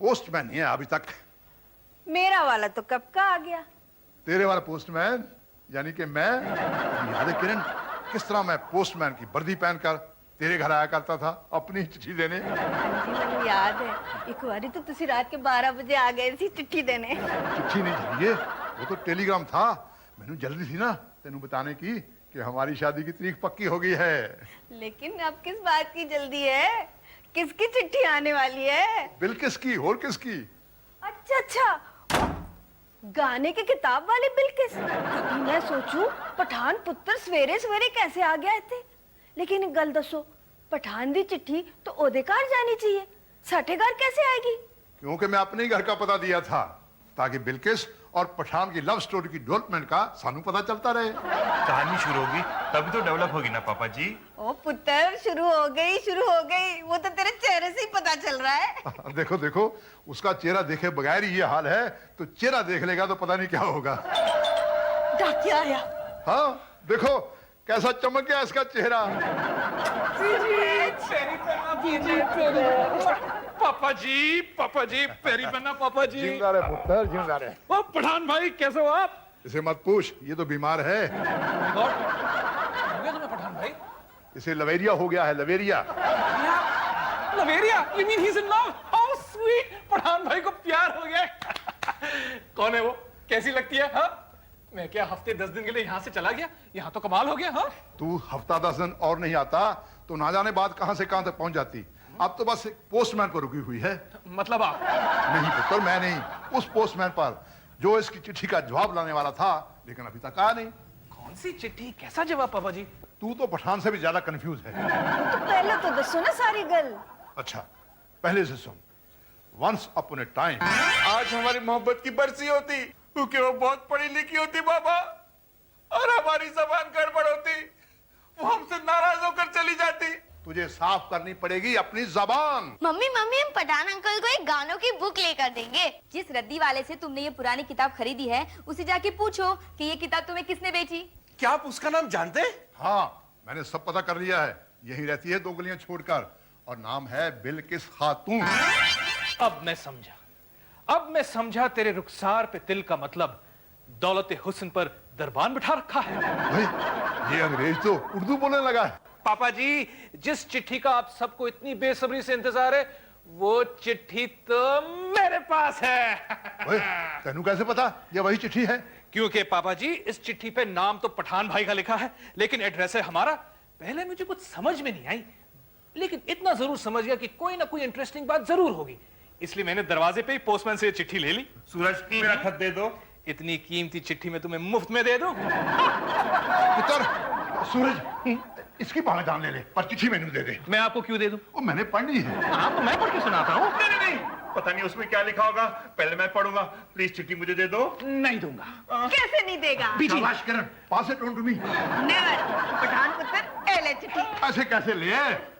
Postman नहीं है अभी तक। मेरा वाला तो कब का आ गया। तेरे वाला पोस्टमैन यानी कि मैं? याद है किरण, किस तरह मैं पोस्टमैन की वर्दी पहनकर तेरे घर आया करता था अपनी चिट्ठी देने। जी मैंने याद है, एक बारी तो तुसी रात के 12 बजे आ गए सी चिट्ठी देने। चिट्ठी नहीं चाहिए, वो तो टेलीग्राम था। मैंने जल्दी थी ना तेनू बताने की कि हमारी शादी की तारीख पक्की हो गई है। लेकिन अब किस बात की जल्दी है? किसकी चिट्ठी आने वाली है? बिल्किस की और किसकी? अच्छा अच्छा, गाने की किताब वाली बिल्किस। तभी मैं सोचूं पठान पुत्र सवेरे सवेरे कैसे आ गया थे। लेकिन एक गल दसो, पठान दी चिट्ठी तो ओदे घर जानी चाहिए, साठे घर कैसे आएगी? क्योंकि मैं अपने ही घर का पता दिया था ताकि बिल्किस और पठान की लव स्टोरी की डेवलपमेंट का सानू पता चलता रहे। कहानी शुरू होगी तभी तो डेवलप होगी ना पापा जी। ओ पुत्र, शुरू हो गई, वो तो तेरे चेहरे से ही पता चल रहा है। देखो देखो, उसका चेहरा देखे बगैर ही ये हाल है, तो चेहरा देख लेगा तो पता नहीं क्या होगा। डाकिया आया। हाँ देखो कैसा चमक गया इसका चेहरा। पापा जी पेरी बना पापा जी। जिंदा रहे पुत्र, जिंदा रहे। ओ पठान भाई कैसे हो आप? इसे मत पूछ, ये तो बीमार है। हो गया तुम्हें पठान भाई? इसे लवेरिया हो गया है, लवेरिया। लवेरिया? You mean he's in love? How sweet! Pathan भाई को प्यार हो गया। कौन है वो? कैसी लगती है? हाँ? मैं क्या हफ्ते 10 दिन के लिए यहाँ से चला गया, यहाँ तो कमाल हो गया। हाँ? तू हफ्ता 10 दिन और नहीं आता तो ना जाने बात कहां से कहां तक पहुंच जाती। अब तो बस एक पोस्टमैन पर रुकी हुई है। मतलब आप? नहीं पुत्र, मैं नहीं, उस पोस्टमैन पर जो इसकी चिट्ठी का जवाब लाने वाला था, लेकिन अभी तक आया नहीं। कौन सी चिट्ठी, कैसा जवाब पापा जी? तू तो पठान से भी ज्यादा कंफ्यूज है। तो पहले तो दसो ना सारी गल। अच्छा पहले से सुन। Once upon a time. आज हमारी मोहब्बत की बरसी होती क्योंकि वो बहुत पढ़ी लिखी होती पापा, और हमारी जबान गड़बड़ होती, वो हमसे नाराज होकर चली जाती। तुझे साफ करनी पड़ेगी अपनी जबान। मम्मी मम्मी, हम पठान अंकल को एक गानों की बुक लेकर देंगे। जिस रद्दी वाले से तुमने ये पुरानी किताब खरीदी है उसे जाके पूछो कि ये किताब तुम्हें किसने बेची। क्या आप उसका नाम जानते हैं? हाँ मैंने सब पता कर लिया है, यही रहती है 2 गलियां छोड़कर, और नाम है बिल्किस खातून। अब मैं समझा तेरे रुखसार पे तिल का मतलब दौलत हुस्न पर दरबान बिठा रखा है। भाई ये अंग्रेज तो उर्दू बोलने लगा है। पापा जी, जिस चिट्ठी का आप सबको इतनी बेसब्री से इंतजार है, वो चिट्ठी तो मेरे पास है। तेनू कैसे पता ये वही चिट्ठी है? क्योंकि पापा जी इस चिट्ठी पे नाम तो पठान भाई का लिखा है, लेकिन एड्रेस है हमारा। पहले मुझे कुछ समझ में नहीं आई, लेकिन इतना जरूर समझ गया कि कोई ना कोई इंटरेस्टिंग बात जरूर होगी, इसलिए मैंने दरवाजे पे ही पोस्टमैन से चिट्ठी ले ली। सूरज मेरा खत दे दो। इतनी कीमती चिट्ठी मैं तुम्हें मुफ्त में दे दूं? पुत्र सूरज, इसकी पहचान ले ले, पर चिट्ठी मैंने दे दे। मैं आपको क्यों दे दूं? वो मैंने पढ़नी है। आपको मैं पढ़ के सुनाता हूँ। नहीं, पता नहीं उसमें क्या लिखा होगा, पहले मैं पढ़ूंगा। प्लीज चिट्ठी मुझे दे दो। नहीं दूंगा। कैसे नहीं देगा? शाबाश Kiran, pass it on to me. Never. Pathan पुत्र, ए ले चिट्ठी। ऐसे कैसे ले?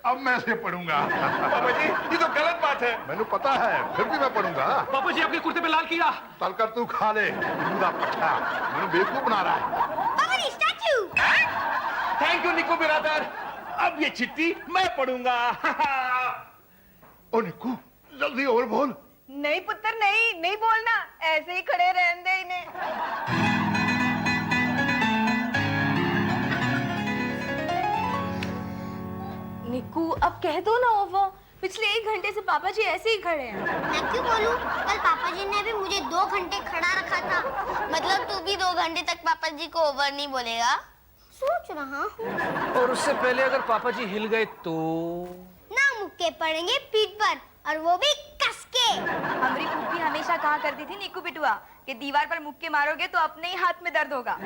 अब मैं इसे पढ़ूंगा। पापा जी ये तो गलत बात है। मैंने पता है, फिर भी मैं पढ़ूंगा। पापा जी आपके कुर्ते पे लाल कीड़ा। तल कर तू खा ले, दूधा पट्टा। मैंने बेवकूफ बना रहा है। पापा स्टैच्यू। थैंक यू निको बिरादर, अब ये चिट्ठी मैं पढ़ूंगा। ओ निक्कू, जल्दी और बोल। नहीं पुत्र, नहीं बोलना, ऐसे ही खड़े रहने दे इन्हें। निक्कू अब कह दो ना ओवर, पिछले 1 घंटे से पापा जी ऐसे ही खड़े हैं। मैं क्यों बोलूं? कल पापा जी ने भी मुझे 2 घंटे खड़ा रखा था। मतलब तू भी 2 घंटे तक पापा जी को ओवर नहीं बोलेगा? सोच रहा हूँ। और उससे पहले अगर पापा जी हिल गए तो? ना मुक्के पड़ेंगे पीठ पर, और वो भी कस के। हमारी फूफी हमेशा कहा करती थी निक्कू बिटुआ कि दीवार पर मुक्के मारोगे तो अपने ही हाथ में दर्द होगा।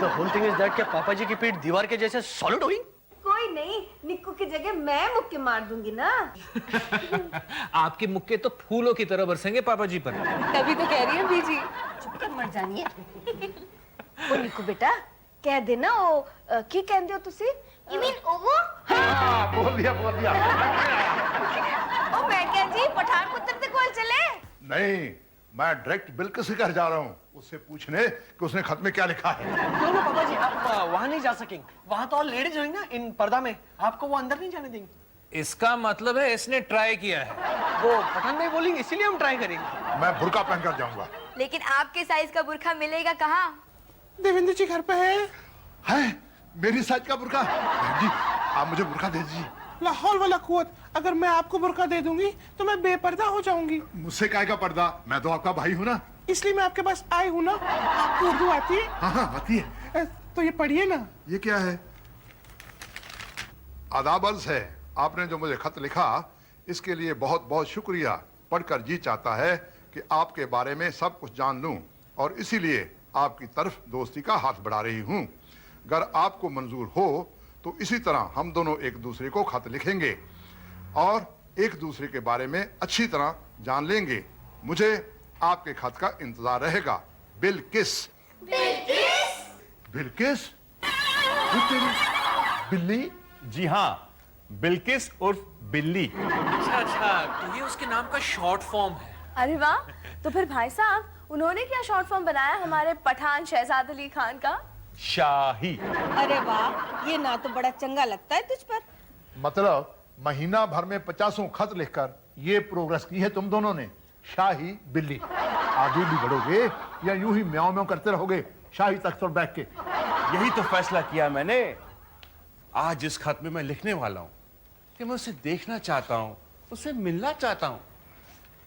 The whole thing is that क्या पापा जी की पीठ दीवार के जैसे सॉलिड होगी? कोई नहीं, निक्कू की जगह मैं मुक्के मार दूंगी ना। आपके मुक्के तो फूलों की तरह बरसेंगे पापा जी पर। तभी तो कह रही है बीजी। चुप कर, मर जानिए। ओ निक्कू बेटा, कह देना ओ की कहंदे हो तुसी? You mean ओवो? हाँ, बोल दिया। ओ मैं क्या जी, पठान पुत्र से कॉल चले? नहीं, मैं डायरेक्ट बिल्किस के घर जा रहा हूँ, उससे पूछने कि उसने खत में क्या लिखा है। नो पापा जी, आप वहाँ नहीं जा सकेंगे। वहाँ तो और लेडीज होंगी ना इन पर्दा में, आपको वो अंदर नहीं जाने देंगे। इसका मतलब है इसने ट्राई किया है। वो पठान भाई बोलेंगे इसीलिए हम ट्राई करेंगे। मैं बुर्का पहनकर जाऊंगा। लेकिन आपके साइज का बुरखा मिलेगा कहाँ? देवेंद्र जी घर पे है। है मेरी साइज का बुर्का? बहन जी आप मुझे बुर्का दे दीजिए। लाहौल वाला कुवत, अगर मैं आपको बुर्का दे दूंगी तो मैं बेपर्दा हो जाऊंगी। मुझसे काय का पर्दा, मैं तो आपका भाई हूँ ना। इसलिए मैं आपके पास आई हूँ ना। आपको उर्दू आती है? हाँ हाँ आती है। तो ये पढ़िए ना। ये क्या है? आदाब अर्ज़ है, आपने जो मुझे खत लिखा इसके लिए बहुत बहुत शुक्रिया। पढ़कर जी चाहता है कि आपके बारे में सब कुछ जान लूं और इसीलिए आपकी तरफ दोस्ती का हाथ बढ़ा रही हूं। अगर आपको मंजूर हो तो इसी तरह हम दोनों एक दूसरे को खत लिखेंगे और एक दूसरे के बारे में अच्छी तरह जान लेंगे। मुझे आपके खत का इंतजार रहेगा। बिलकिस। बिलकिस? ये तेरी बिल्ली? जी हाँ, बिल्किस उर्फ बिल्ली। अच्छा, तो ये उसके नाम का शॉर्ट फॉर्म है। अरे वाह, तो फिर भाई साहब उन्होंने क्या शॉर्ट फॉर्म बनाया हमारे पठान शहजाद अली खान का? शाही। अरे वाह, ये ना तो बड़ा चंगा लगता है तुझ पर। मतलब महीना भर में 50 खत लिखकर ये प्रोग्रेस की है तुम दोनों ने। शाही बिल्ली। आगे भी बढ़ोगे या यूं ही म्याऊं म्याऊं करते रहोगे शाही तख्त पर बैठ के? यही तो फैसला किया मैंने। आज इस खत में मैं लिखने वाला हूं कि मैं उसे देखना चाहता हूं, उसे मिलना चाहता हूं।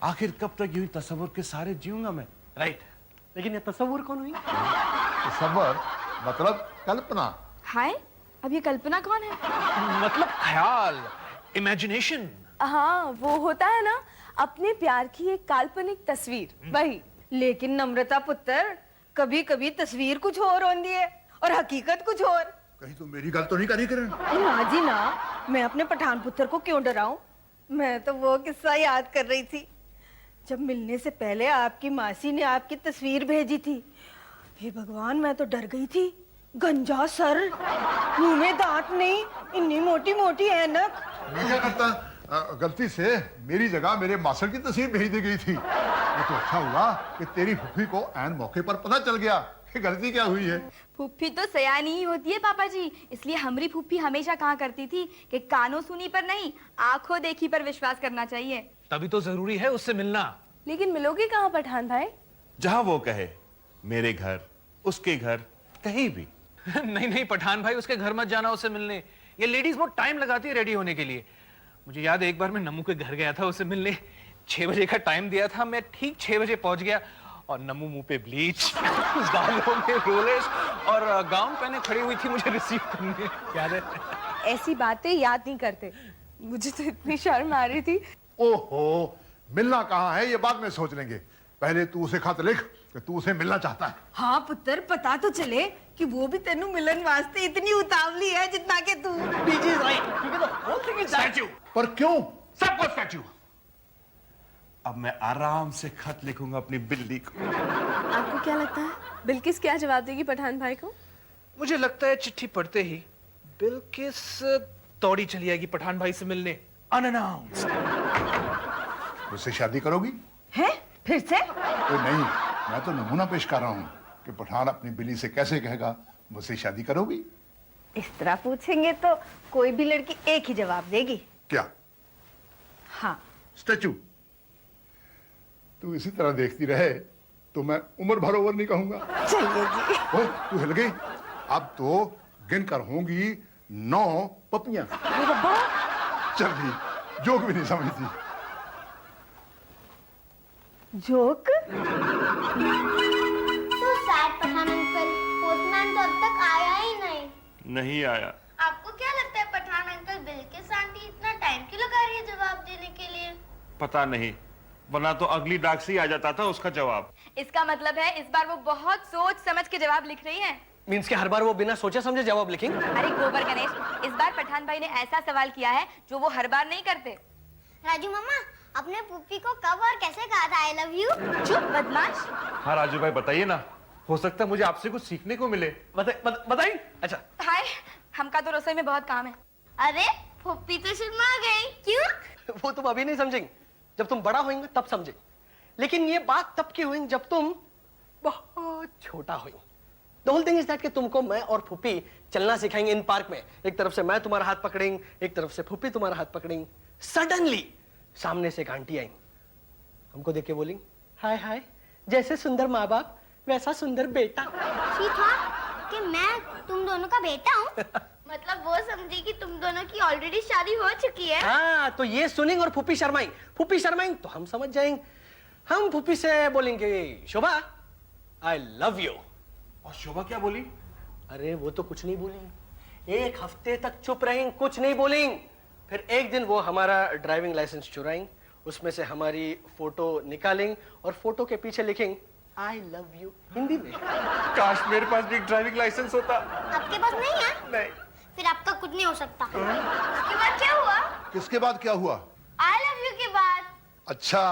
आखिर कब तक यूं ही तस्वीर के सारे जीऊंगा मैं? राइट। लेकिन ये तस्वुर कौन हुई? तसव्वुर मतलब कल्पना। हाय, अब ये कल्पना कौन है? मतलब ख्याल, इमेजिनेशन। हाँ, वो होता है ना अपने प्यार की एक काल्पनिक तस्वीर, वही। लेकिन नम्रता पुत्र, कभी कभी तस्वीर कुछ और होती है और हकीकत कुछ और। कहीं तो मेरी गल तो नहीं करी किरण? ना जी ना, मैं अपने पठान पुत्र को क्यों डराऊं? मैं तो वो किस्सा याद कर रही थी जब मिलने से पहले आपकी मासी ने आपकी तस्वीर भेजी थी। हे भगवान, मैं तो डर गई थी। गंजा सर, मुंह में दांत नहीं, इतनी मोटी मोटी ऐनक। मैं क्या करता? गलती से मेरी जगह मेरे मास्टर की तस्वीर भेज दी गई थी। ये तो अच्छा हुआ कि तेरी फुफी को ऐन मौके पर पता चल गया कि गलती क्या हुई है। फूफी तो सयानी ही होती है पापा जी, इसलिए हमारी फूफी हमेशा कहा करती थी कि कानों सुनी पर नहीं, आंखों देखी पर विश्वास करना चाहिए। तभी तो जरूरी है उससे मिलना। लेकिन मिलोगे कहाँ पठान भाई? जहां वो कहे, मेरे घर, उसके घर, कहीं भी। नहीं नहीं पठान भाई, उसके घर मत जाना उसे मिलने। ये लेडीज बहुत टाइम लगाती है रेडी होने के लिए। मुझे याद है एक बार मैं नमू के घर गया था उसे मिलने। 6 बजे का टाइम दिया था, मैं ठीक 6 बजे पहुंच गया और नमू मुंह पे ब्लीच, गालों में रोलर्स और गाउन पहने खड़ी हुई थी मुझे रिसीव करने। याद है? ऐसी बातें याद नहीं करते। मुझे तो इतनी शर्म आ रही थी। ओहो, मिलना कहाँ है ये बाद में सोच लेंगे। पहले तू उसे खत लिख कि तू उसे मिलना चाहता है। हाँ पुत्र, पता तो चले कि वो भी तेनू मिलन वास्ते इतनी उतावली है जितना कि तू। स्टैच्यू। पर क्यों? सबको स्टैच्यू। अब मैं आराम से खत लिखूंगा अपनी बिल्ली को। आपको क्या लगता है बिल्किस क्या जवाब देगी पठान भाई को? मुझे लगता है चिट्ठी पढ़ते ही बिल्किस दौड़ी चली आएगी पठान भाई से मिलने, अनअनाउंस्ड। उससे शादी करोगी? है? फिर से? तो नहीं, मैं तो नमूना पेश कर रहा हूँ कि पठान अपनी बिल्ली से कैसे कहेगा मुझसे शादी करोगी। इस तरह पूछेंगे तो कोई भी लड़की एक ही जवाब देगी। क्या? हाँ। स्टैचू। तू इसी तरह देखती रहे तो मैं उम्र भर ओवर नहीं कहूंगा। चलिए जी। ओए, तू हिल गई। अब तो गिन कर होंगी 9 पपियां। चल भी, जोक भी नहीं समझती। जोक? तो सैड पठान अंकल, पोस्टमैन तो अब तक आया ही नहीं। नहीं आया। आपको क्या लगता है पठान अंकल, बिल्किस आंटी इतना टाइम क्यों लगा रही है जवाब देने के लिए? पता नहीं, वरना तो अगली डाक से ही आ जाता था उसका जवाब। इसका मतलब है इस बार वो बहुत सोच समझ के जवाब लिख रही हैं। मीन्स के हर बार वो बिना सोचे समझे जवाब लिखेंगे? अरे गोबर गणेश, इस बार पठान भाई ने ऐसा सवाल किया है जो वो हर बार नहीं करते। राजू मामा, अपने पुप्पी को कब और कैसे कहा था आई लव यू? चुप बदमाश। हाँ राजू भाई बताइए ना, हो सकता है मुझे आपसे कुछ सीखने को मिले। बताइए। अच्छा, हाय, हमका तो रसोई में बहुत काम है। अरे पुप्पी तो शर्मा गई। क्यों? वो तुम अभी नहीं समझेंगे, जब तुम बड़ा होंगे तब समझे। लेकिन ये बात तब की हुई जब तुम बहुत छोटा हुई। The whole thing is that कि तुमको मैं और फूफी चलना सिखाएंगे इन पार्क में। एक तरफ से मैं तुम्हारा हाथ पकड़ेंगे, एक तरफ से फूफी तुम्हारा हाथ पकड़ेंगे। सडनली सामने से एक आंटी आई, हमको देख के बोलेंगे, हाय हाय, जैसे सुंदर माँ बाप वैसा सुंदर बेटा। ठीक है कि मैं तुम दोनों का बेटा हूँ। मतलब वो समझी कि तुम दोनों की ऑलरेडी शादी हो चुकी है। हाँ, तो ये सुनेंगे और फूफी शर्माएंगे तो हम समझ जाएंगे। हम फूफी से बोलेंगे, शोभा आई लव यू। और शोभा क्या बोली? अरे वो तो कुछ नहीं बोलेंगे, एक हफ्ते तक चुप रहेंगे, कुछ नहीं बोलेंगे। फिर एक दिन वो हमारा ड्राइविंग लाइसेंस चुराएंगे, उसमें से हमारी फोटो निकालेंगे और फोटो के पीछे लिखेंगे आई लव यू हिंदी में। काश मेरे पास भी एक ड्राइविंग लाइसेंस होता। आपके पास नहीं है? नहीं। फिर आपका कुछ नहीं हो सकता। उसके बाद क्या हुआ? किसके बाद क्या हुआ? आई लव यू के बाद। अच्छा,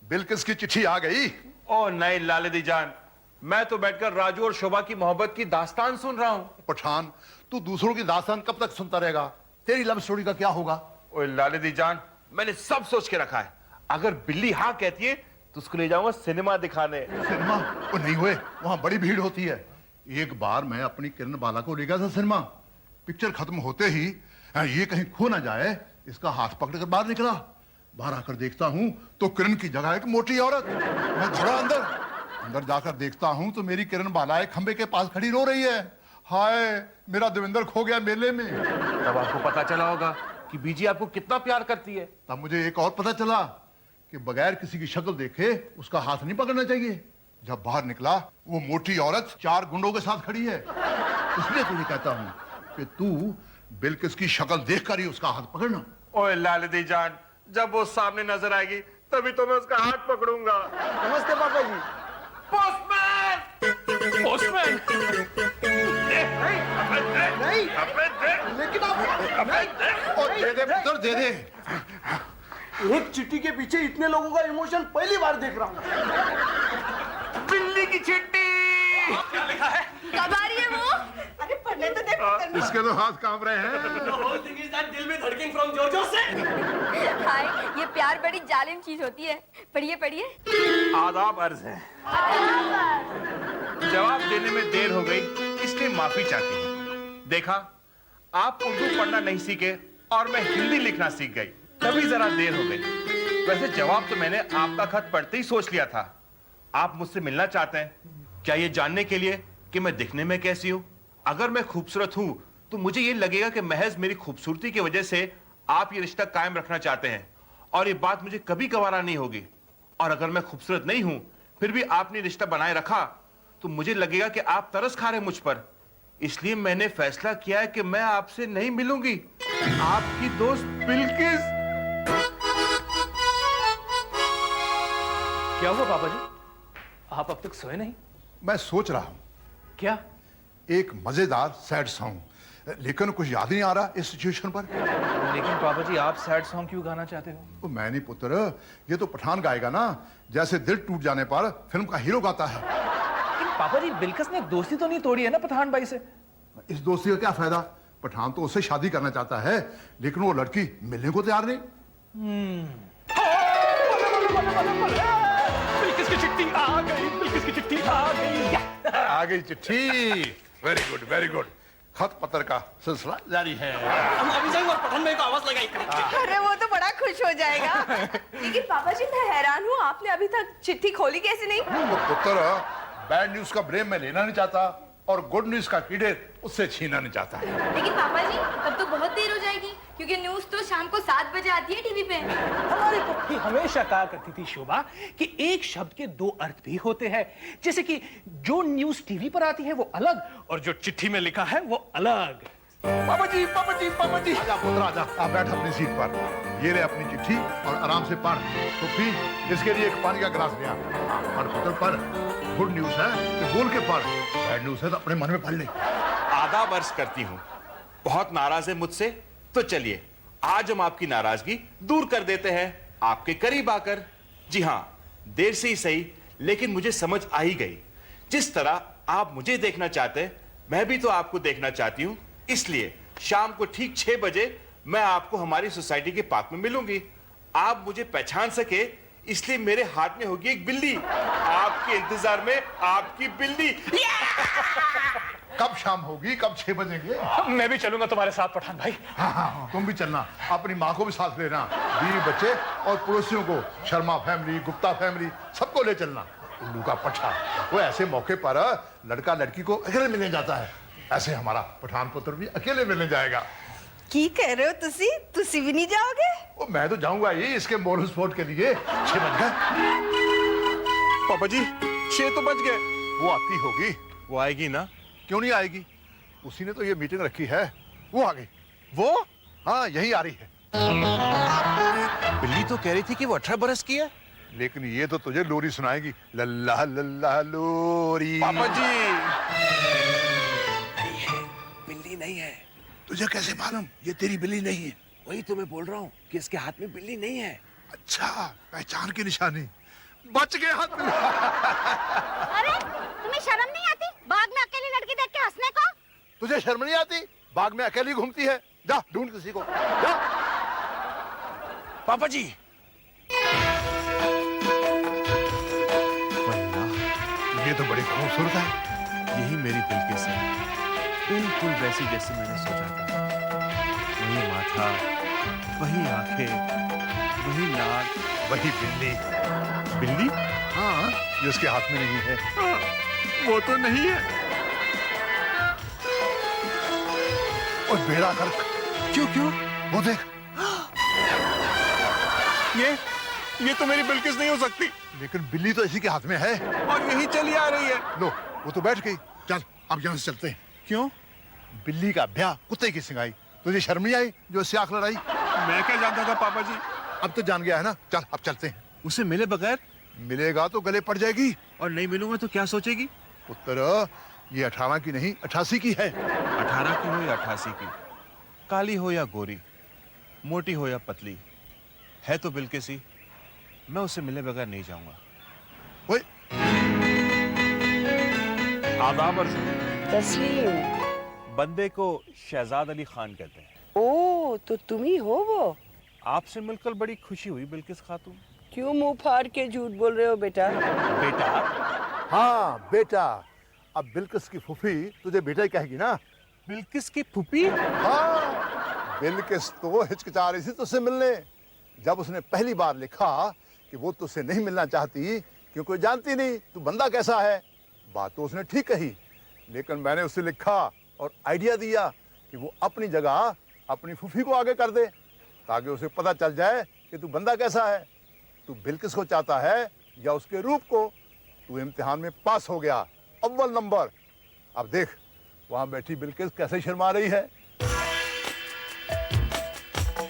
बिल्किस की चिट्ठी आ गई? ओ नहीं लालिदी जान, मैं तो बैठकर राजू और शोभा की मोहब्बत की दास्तान सुन रहा हूँ। पठान, तू दूसरों की दास्तान कब तक सुनता रहेगा? तेरी लव स्टोरी का क्या होगा? ओए लालिदी जान, मैंने सब सोच के रखा है। अगर बिल्ली हाँ कहती है तो उसको ले जाऊंगा सिनेमा दिखाने। सिनेमा? वो नहीं हुए, वहां बड़ी भीड़ होती है। एक बार मैं अपनी किरण बाला को ले गया था सिनेमा। पिक्चर खत्म होते ही ये कहीं खो ना जाए, इसका हाथ पकड़कर बाहर निकला। बाहर आकर देखता हूं तो किरण की जगह एक मोटी औरत। मैं दौड़ा अंदर जाकर देखता हूं तो मेरी किरण बाला एक खंबे के पास खड़ी रो रही है। हाय, मेरा देवेंद्र खो गया मेले में। तब आपको पता चला होगा कि बीजी आपको कितना प्यार करती है। तब मुझे एक और पता चला कि बगैर किसी की शक्ल देखे उसका हाथ नहीं पकड़ना चाहिए। जब बाहर निकला वो मोटी औरत 4 गुंडों के साथ खड़ी है। इसलिए तुझे कहता हूं कि तू बिल्किस की शक्ल देखकर ही उसका हाथ पकड़ना। ओए लालिदी जान, जब वो सामने नजर आएगी तभी तो मैं उसका हाथ पकड़ूंगा। नमस्ते पापा जी। पोस्टमैन! पोस्टमैन! नहीं, लेकिन आप और दे दे पुत्र, दे दे। एक चिट्ठी के पीछे इतने लोगों का इमोशन पहली बार देख रहा हूँ। बिल्ली की चिट्ठी। क्या लिखा है? कब आ रही है वो? अरे पढ़ने तो दे। इसके तो हाथ कांप रहे हैं। The whole thing is that दिल में धड़कें from जोर-जोर से। हाय, ये प्यार बड़ी जालिम चीज होती है। पढ़िए पढ़िए। आदाब अर्ज है। जवाब देने में देर हो गई, इसलिए माफी चाहती हूँ। देखा, आप उर्दू पढ़ना नहीं सीखे और मैं हिंदी लिखना सीख गई, तभी जरा देर हो गई। वैसे जवाब तो मैंने आपका खत पढ़ते ही सोच लिया था। आप मुझसे मिलना चाहते हैं, क्या ये जानने के लिए कि मैं दिखने में कैसी हूं? अगर मैं खूबसूरत हूं तो मुझे ये लगेगा कि महज मेरी खूबसूरती की वजह से आप ये रिश्ता कायम रखना चाहते हैं, और ये बात मुझे कभी गवारा नहीं होगी। और अगर मैं खूबसूरत नहीं हूं फिर भी आपने रिश्ता बनाए रखा तो मुझे लगेगा कि आप तरस खा रहे मुझ पर। इसलिए मैंने फैसला किया है कि मैं आपसे नहीं मिलूंगी। आपकी दोस्त बिल्किस। क्या हुआ पापा जी? आप अब तक सोए नहीं? मैं सोच रहा हूं क्या? एक मजेदार सैड सॉन्ग, लेकिन कुछ याद नहीं आ रहा इस सिचुएशन पर। लेकिन पापा जी, आप सैड सॉन्ग क्यों गाना चाहते हो? तो मैं नहीं पुत्र, ये तो पठान गाएगा ना, जैसे दिल टूट जाने पर फिल्म का हीरो गाता है। लेकिन पापा जी, बिल्किस ने दोस्ती तो नहीं तोड़ी है ना पठान भाई से? इस दोस्ती का क्या फायदा? पठान तो उससे शादी करना चाहता है, लेकिन वो लड़की मिलने को तैयार नहीं। बिल्किस की चिट्ठी आ गई, बिल्किस की चिट्ठी आ गई। आ गई चिट्ठी। Very good, very good. खत पत्र का सिलसिला जारी है। हम अभी जाएंगे और पठान भाई को आवाज लगाई। अरे वो तो बड़ा खुश हो जाएगा। लेकिन पापा जी, मैं हैरान हूँ, आपने अभी तक चिट्ठी खोली कैसे नहीं? तो पुत्र, बैड न्यूज का ब्लेम मैं लेना नहीं चाहता और गुड न्यूज का क्रेडिट उससे छीनना नहीं चाहता। लेकिन पापा जी, तब तो बहुत देर हो जाएगी, क्योंकि न्यूज तो शाम को 7 बजे आती है टीवी पे। हमारी पप्पी हमेशा कहा करती थी शोभा कि एक शब्द के 2 अर्थ भी होते हैं। जैसे कि जो न्यूज टीवी पर आती है वो अलग, और जो चिट्ठी में लिखा है वो अलग। पापा जी, पापा जी, पापा जी। आजा पुत्र, आजा। आप बैठ अपनी सीट पर। ये ले अपनी चिट्ठी और आराम से पढ़। तो फिर इसके लिए एक पानी का गिलास लिया। पढ़ पुत्र, पढ़। गुड न्यूज है तो बोल के पढ़, बैड न्यूज है तो अपने मन में पढ़ ले। आदाब अर्ज करती हूं। बहुत नाराज है मुझसे, तो चलिए आज हम आपकी नाराजगी दूर कर देते हैं आपके करीब आकर। जी हां, देर से ही सही, लेकिन मुझे समझ आ ही गई। जिस तरह आप मुझे देखना चाहते हैं, मैं भी तो आपको देखना चाहती हूं। इसलिए शाम को ठीक 6 बजे मैं आपको हमारी सोसाइटी के पार्क में मिलूंगी। आप मुझे पहचान सके इसलिए मेरे हाथ में होगी एक बिल्ली। आप के इंतजार में आपकी बिल्ली। कब शाम होगी, कब 6 बजेंगे? मैं भी चलूंगा तुम्हारे साथ पठान भाई। हाँ, तुम भी चलना, अपनी माँ को भी साथ लेना, बीवी बच्चे और पड़ोसियों को, शर्मा फैमिली, गुप्ता फैमिली, सबको ले चलना। उल्लू का पट्टा, वो ऐसे मौके पर लड़का लड़की को अकेले मिलने जाता है, ऐसे हमारा पठान पुत्र भी अकेले मिलने जाएगा। की कह रहे हो तुसी भी नहीं जाओगे? ओ, मैं तो जाऊंगा ही इसके मोरल स्पोर्ट के लिए। 6 बज गए। पापा जी 6 तो बज गए। वो आती होगी। वो आएगी ना? क्यों नहीं आएगी? उसी ने तो ये मीटिंग रखी है। वो आ गई। वो हाँ, यही आ रही है। बिल्ली तो कह रही थी कि वो 18 बरस की है। लेकिन ये तो तुझे लोरी सुनाएगी, लल्ला लल्ला लोरी। पापा जी बिल्ली नहीं है। तुझे कैसे मालूम ये तेरी बिल्ली नहीं है? वही तो मैं बोल रहा हूँ कि इसके हाथ में बिल्ली नहीं है। अच्छा, पहचान की निशानी। बच गए हाथ में। अरे तुम्हें शर्म नहीं आती बाग में अकेली लड़की देख के हंसने को? तुझे शर्म नहीं आती? बाग में अकेली घूमती है। जा ढूंढ किसी को, जा। पापा जी ये तो बड़ी खूबसूरत है। यही मेरी बिल्किस है, बिल्कुल वैसी जैसे मैंने सोचा था। वही माथा, वही आंखें, वही नाक, वही बिल्ली। बिल्ली हाँ, जो उसके हाथ में नहीं है। वो तो नहीं है। और बेड़ा गर्क। क्यों? वो देख, ये तो मेरी बिल्किस नहीं हो सकती। लेकिन बिल्ली तो इसी के हाथ में है। और यही चली आ रही है। लो, वो तो बैठ गई। चल अब यहाँ से चलते हैं। क्यों? बिल्ली का ब्याह कुत्ते की सिंगाई। तुझे शर्म नहीं आई जो इससे आंख लड़ाई? मैं क्या जानता था पापा जी। अब तो जान गया है ना। चल अब चलते हैं। उसे मिले बगैर? मिलेगा तो गले पड़ जाएगी। और नहीं मिलूंगा तो क्या सोचेगी? पुत्र, ये 18 की नहीं 88 की है। 18 की हो या 88 की, काली हो या गोरी, मोटी हो या पतली, है तो बिल्किस ही। मैं उसे मिले बगैर नहीं जाऊंगा। ओए, आदाब अर्ज़। तस्लीम। बंदे को शहजाद अली खान कहते हैं। ओ, तो तुम ही हो वो? आपसे मिलकर बड़ी खुशी हुई बिल्किस खातून। क्यों मुंह फाड़ के झूठ बोल रहे हो बेटा? बेटा? हाँ बेटा। अब बिल्किस की फूफी तुझे बेटा ही कहेगी ना। बिल्किस की फूफी? हाँ, बिल्किस तो हिचकिचा रही थी तुझसे मिलने। जब उसने पहली बार लिखा कि वो तुझसे नहीं मिलना चाहती क्योंकि जानती नहीं तू बंदा कैसा है। बात तो उसने ठीक कही, लेकिन मैंने उसे लिखा और आइडिया दिया कि वो अपनी जगह अपनी फूफी को आगे कर दे, ताकि उसे पता चल जाए कि तू बंदा कैसा है। तू बिल्किस को चाहता है या उसके रूप को? तू इम्तिहान में पास हो गया, अव्वल नंबर। अब देख वहां बैठी बिल्किस कैसे शर्मा रही है।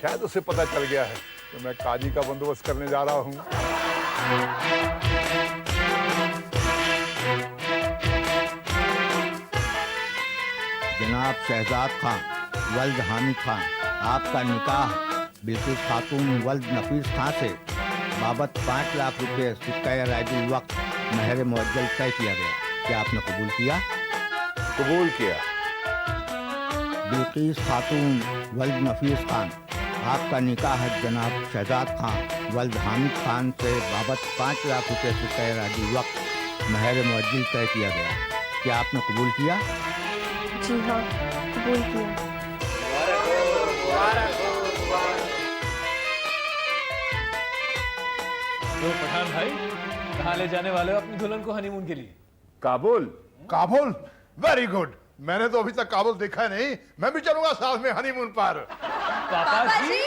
शायद उसे पता चल गया है कि मैं काजी का बंदोबस्त करने जा रहा हूं। जनाब शहजाद खान वल्द हामिद खान, आपका निकाह बिल्किस खातून वल्द नफीस खान से बाबत 5 लाख रुपए सिक्का राजुल वक्त महर मुअज्जल तय किया गया। क्या आपने कबूल किया? कबूल किया। बिल्किस खातून वल्द नफीस खान, आपका निकाह जनाब शहजाद खान वल्द हामिद खान से बाबत 5 लाख रुपए सिक्का राजुल वक्त महर मुअज्जल तय किया गया। क्या आपने कबूल किया? जी हाँ, कबूल किया। तो पठान भाई, कहाँ ले जाने वाले हो अपनी दुल्हन को हनीमून के लिए? काबुल। काबुल? Very good. मैंने तो अभी तक काबुल देखा नहीं। मैं भी चलूंगा साथ में हनीमून पर। पापा जी?